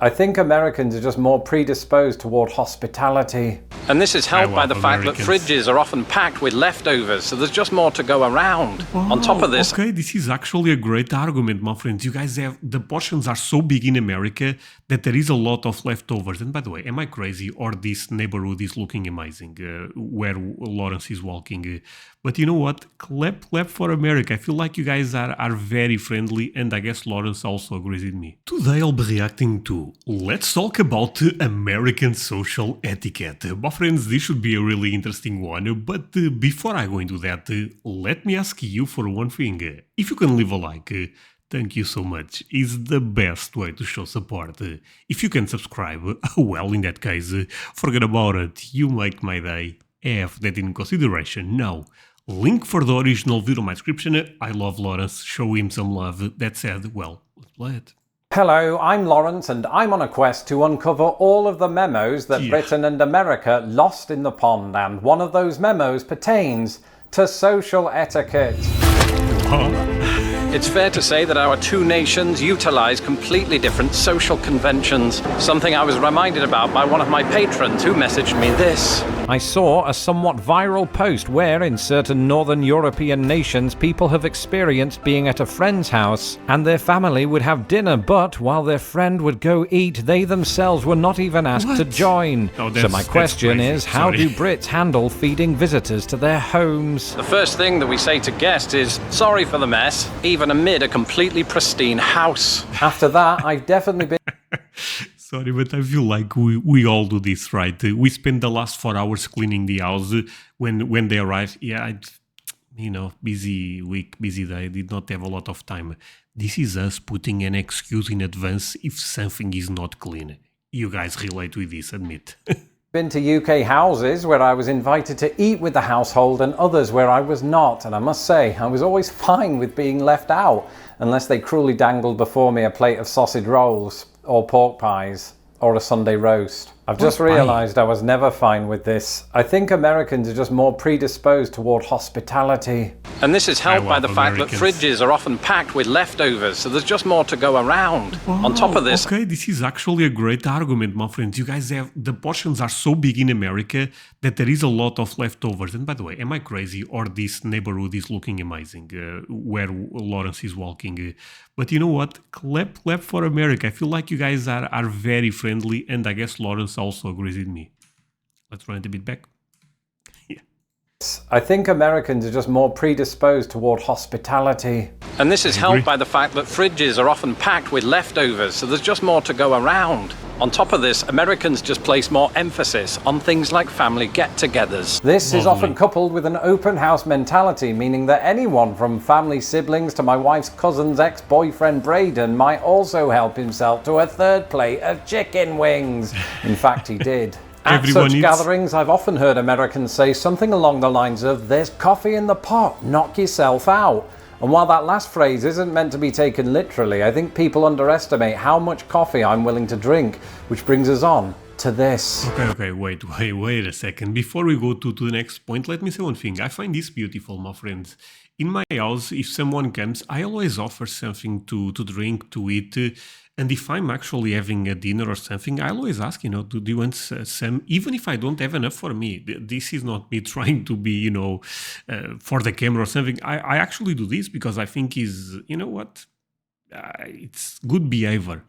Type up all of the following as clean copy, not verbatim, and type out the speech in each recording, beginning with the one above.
I think Americans are just more predisposed toward hospitality. And this is helped by the fact that Americans. fridges are often packed with leftovers, so there's just more to go around. On top of this, Okay, this is actually a great argument, my friends. You guys have the portions are so big in America that there is a lot of leftovers. And by the way, am I crazy or this neighborhood is looking amazing where Lawrence is walking? But you know what? Clap for America. I feel like you guys are very friendly, and I guess Lawrence also agrees with me. Today I'll be reacting to let's talk about American social etiquette. My friends, this should be a really interesting one, but before I go into that, let me ask you for one thing. If you can leave a like, thank you so much. It's the best way to show support. If you can subscribe, well, in that case, forget about it. You make my day. Have that in consideration. Now, link for the original video in my description. I love Lawrence. Show him some love. That said, well, let's play it. Hello, I'm Lawrence and I'm on a quest to uncover all of the memos that Britain and America lost in the pond, and one of those memos pertains to social etiquette. it's fair to say that our two nations utilize completely different social conventions, something I was reminded about by one of my patrons who messaged me this. I saw a somewhat viral post where in certain northern European nations people have experienced being at a friend's house and their family would have dinner, but while their friend would go eat, they themselves were not even asked to join. So my question is, how do Brits handle feeding visitors to their homes? The first thing that we say to guests is, sorry for the mess, even amid a completely pristine house. After that, I've definitely been Sorry, but I feel like we all do this, right? We spend the last 4 hours cleaning the house when they arrive. Yeah, busy week, busy day, did not have a lot of time. This is us putting an excuse in advance if something is not clean. You guys relate with this, admit. been to UK houses where I was invited to eat with the household and others where I was not, and I must say I was always fine with being left out unless they cruelly dangled before me a plate of sausage rolls or pork pies or a Sunday roast. I've just realised I was never fine with this. I think Americans are just more predisposed toward hospitality. And this is helped by the fact that fridges are often packed with leftovers, so there's just more to go around. On top of this... Okay, this is actually a great argument, my friends. You guys have... The portions are so big in America that there is a lot of leftovers. And by the way, am I crazy or this neighborhood is looking amazing where Lawrence is walking? But you know what? Clap for America. I feel like you guys are very friendly, and I guess Lawrence also agrees with me. Let's run it a bit back. I think Americans are just more predisposed toward hospitality. And this is helped by the fact that fridges are often packed with leftovers, so there's just more to go around. On top of this, Americans just place more emphasis on things like family get-togethers. This is often coupled with an open house mentality, meaning that anyone from family siblings to my wife's cousin's ex-boyfriend Braden might also help himself to a third plate of chicken wings. In fact, he did. At such gatherings, I've often heard Americans say something along the lines of, "There's coffee in the pot, knock yourself out." And while that last phrase isn't meant to be taken literally, I think people underestimate how much coffee I'm willing to drink, which brings us on to this. Okay, wait a second. Before we go to the next point, let me say one thing. I find this beautiful, my friends. In my house, if someone comes, I always offer something to drink, to eat. And if I'm actually having a dinner or something, I always ask, do you want some, even if I don't have enough for me. This is not me trying to be, for the camera or something. I actually do this because I think is, it's good behavior.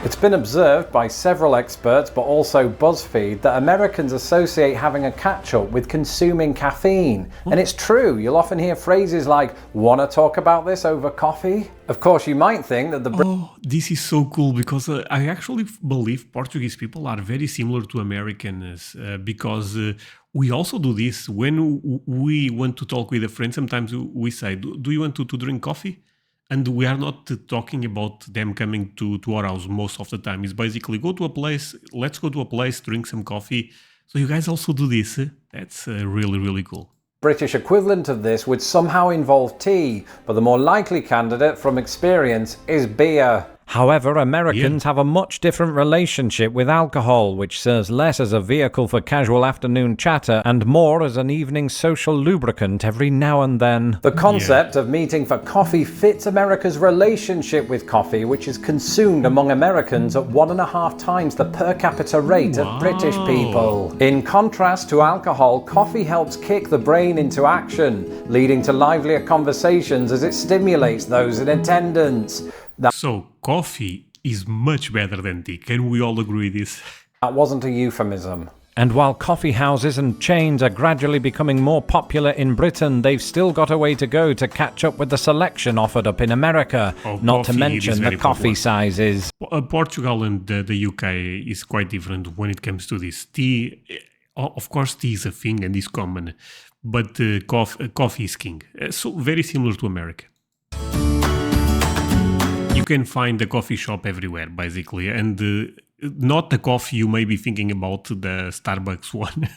It's been observed by several experts, but also BuzzFeed, that Americans associate having a catch-up with consuming caffeine. And it's true, you'll often hear phrases like, "Wanna talk about this over coffee?" Of course, you might think that this is so cool because I actually believe Portuguese people are very similar to Americans because we also do this. When we want to talk with a friend, sometimes we say, do you want to drink coffee? And we are not talking about them coming to our house most of the time. It's basically let's go to a place, drink some coffee. So you guys also do this. That's really, really cool. British equivalent of this would somehow involve tea, but the more likely candidate from experience is beer. However, Americans have a much different relationship with alcohol, which serves less as a vehicle for casual afternoon chatter and more as an evening social lubricant every now and then. The concept of meeting for coffee fits America's relationship with coffee, which is consumed among Americans at 1.5 times the per capita rate of British people. In contrast to alcohol, coffee helps kick the brain into action, leading to livelier conversations as it stimulates those in attendance. So, coffee is much better than tea. Can we all agree this? That wasn't a euphemism. And while coffee houses and chains are gradually becoming more popular in Britain, they've still got a way to go to catch up with the selection offered up in America, not to mention the coffee sizes. Portugal and the UK is quite different when it comes to this. Tea, of course, tea is a thing and is common, but coffee is king. So very similar to America. You can find the coffee shop everywhere, basically, and not the coffee you may be thinking about, the Starbucks one,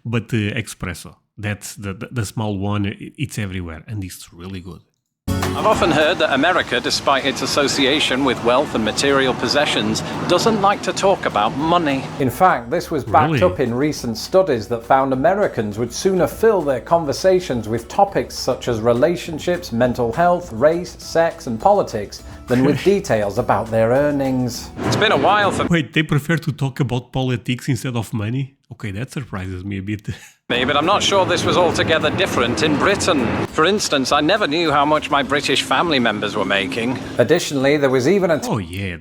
but the espresso. That's the small one. It's everywhere, and it's really good. I've often heard that America, despite its association with wealth and material possessions, doesn't like to talk about money. In fact, this was backed up in recent studies that found Americans would sooner fill their conversations with topics such as relationships, mental health, race, sex, and politics than with details about their earnings. It's been a while for Wait, they prefer to talk about politics instead of money? Okay, that surprises me a bit. me, but I'm not sure this was altogether different in Britain. For instance, I never knew how much my British family members were making. Additionally, there was even a Oh yeah,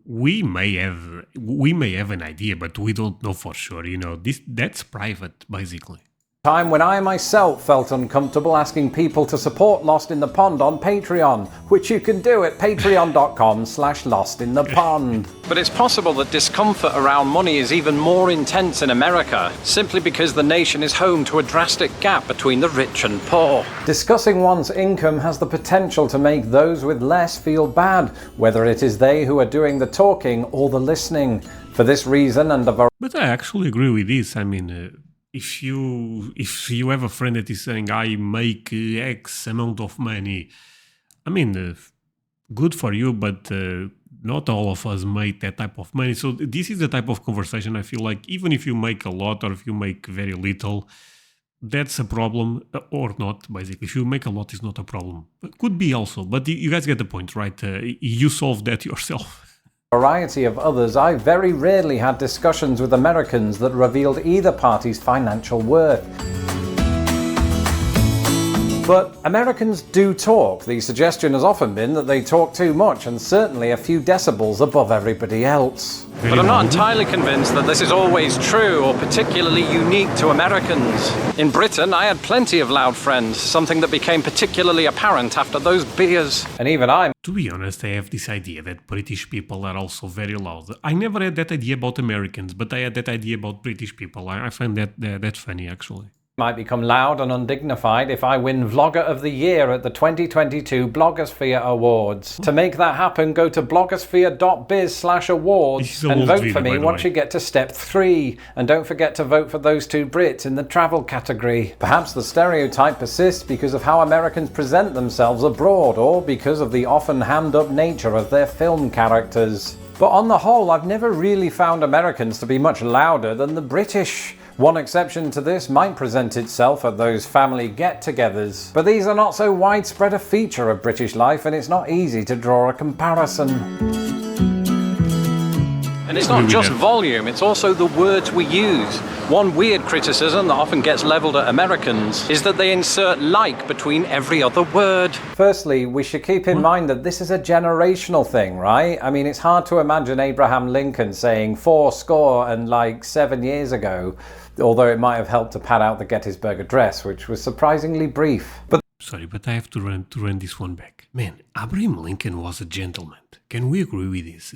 we may have an idea, but we don't know for sure. You know, that's private, basically. time when I myself felt uncomfortable asking people to support Lost in the Pond on Patreon, which you can do at patreon.com/lostinthepond. But it's possible that discomfort around money is even more intense in America, simply because the nation is home to a drastic gap between the rich and poor. Discussing one's income has the potential to make those with less feel bad, whether it is they who are doing the talking or the listening. For this reason and a variety. But I actually agree with this. I mean, if you have a friend that is saying, I make X amount of money, I mean, good for you, but not all of us make that type of money. So this is the type of conversation I feel like, even if you make a lot or if you make very little, that's a problem, or not, basically. If you make a lot, it's not a problem. It could be also, but you guys get the point, right? You solve that yourself. Variety of others, I very rarely had discussions with Americans that revealed either party's financial worth. But Americans do talk. The suggestion has often been that they talk too much and certainly a few decibels above everybody else. But I'm not entirely convinced that this is always true or particularly unique to Americans. In Britain, I had plenty of loud friends, something that became particularly apparent after those beers. And even I. To be honest, I have this idea that British people are also very loud. I never had that idea about Americans, but I had that idea about British people. I find that funny, actually. Might become loud and undignified if I win Vlogger of the Year at the 2022 Blogosphere Awards. To make that happen, go to blogosphere.biz/awards and vote for me once you get to step 3. And don't forget to vote for those two Brits in the travel category. Perhaps the stereotype persists because of how Americans present themselves abroad, or because of the often hammed-up nature of their film characters. But on the whole, I've never really found Americans to be much louder than the British. One exception to this might present itself at those family get-togethers, but these are not so widespread a feature of British life, and it's not easy to draw a comparison. And it's not just volume, it's also the words we use. One weird criticism that often gets levelled at Americans is that they insert like between every other word. Firstly, we should keep in mind that this is a generational thing, right? I mean, it's hard to imagine Abraham Lincoln saying 7 years ago, although it might have helped to pad out the Gettysburg Address, which was surprisingly brief. Sorry, but I have to run this one back. Man, Abraham Lincoln was a gentleman. Can we agree with this?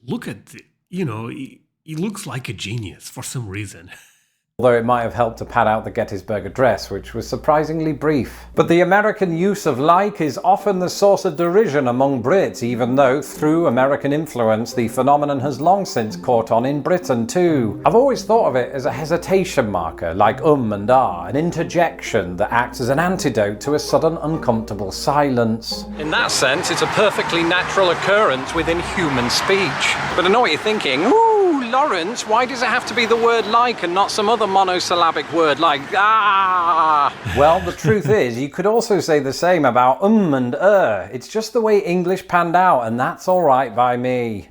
Look at, he looks like a genius for some reason. although it might have helped to pad out the Gettysburg Address, which was surprisingly brief. But the American use of like is often the source of derision among Brits, even though, through American influence, the phenomenon has long since caught on in Britain too. I've always thought of it as a hesitation marker, like and ah, an interjection that acts as an antidote to a sudden uncomfortable silence. In that sense, it's a perfectly natural occurrence within human speech. But I know what you're thinking. Ooh, Lawrence, why does it have to be the word like and not some other monosyllabic word like ah? Well, the truth is, you could also say the same about and It's just the way English panned out, and that's alright by me.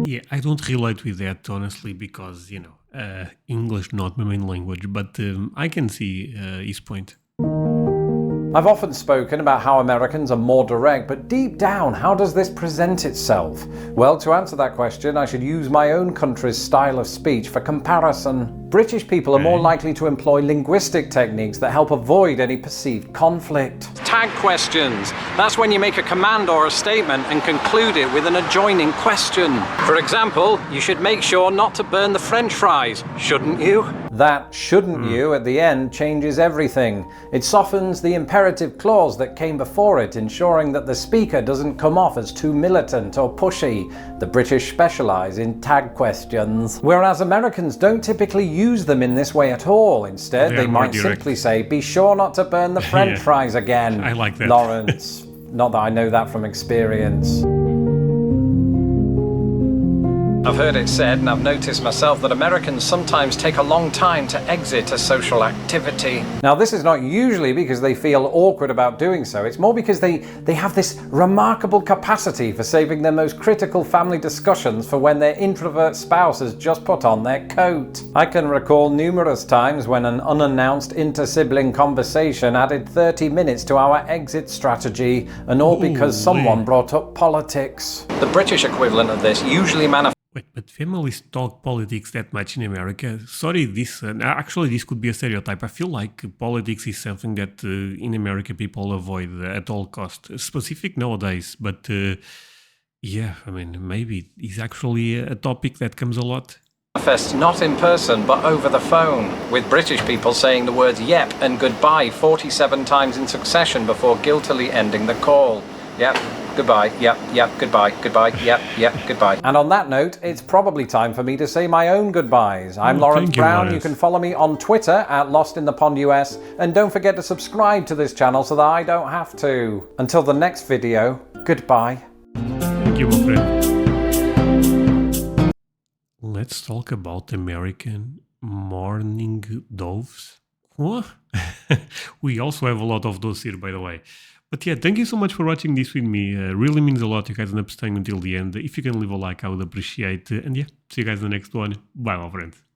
Yeah, I don't relate with that, honestly, because, you know, English not my main language, but I can see his point. I've often spoken about how Americans are more direct, but deep down, how does this present itself? Well, to answer that question, I should use my own country's style of speech for comparison. British people are more likely to employ linguistic techniques that help avoid any perceived conflict. Tag questions. That's when you make a command or a statement and conclude it with an adjoining question. For example, you should make sure not to burn the French fries, shouldn't you? That shouldn't you at the end changes everything. It softens the imperative clause that came before it, ensuring that the speaker doesn't come off as too militant or pushy. The British specialise in tag questions, whereas Americans don't typically use them in this way at all. Instead, they might simply say, be sure not to burn the French fries again. I like that. Lawrence. Not that I know that from experience. I've heard it said, and I've noticed myself, that Americans sometimes take a long time to exit a social activity. Now, this is not usually because they feel awkward about doing so. It's more because they have this remarkable capacity for saving their most critical family discussions for when their introvert spouse has just put on their coat. I can recall numerous times when an unannounced inter-sibling conversation added 30 minutes to our exit strategy, and all because someone brought up politics. The British equivalent of this usually manifests. Wait, but families talk politics that much in America? Sorry, this actually this could be a stereotype. I feel like politics is something that in America people avoid at all costs. Specific nowadays, but yeah, I mean, maybe it's actually a topic that comes a lot. Manifests not in person but over the phone, with British people saying the words yep and goodbye 47 times in succession before guiltily ending the call. Yep. Goodbye, yep, goodbye, yep, goodbye. And on that note, it's probably time for me to say my own goodbyes. I'm Lawrence Brown. You can follow me on Twitter at LostInThePondUS, and don't forget to subscribe to this channel so that I don't have to. Until the next video, goodbye. Thank you, my friend. Let's talk about American mourning doves. What? We also have a lot of those here, by the way. But yeah, thank you so much for watching this with me. Really means a lot. You guys end up staying until the end. If you can leave a like, I would appreciate it. And yeah, see you guys in the next one. Bye, my friends.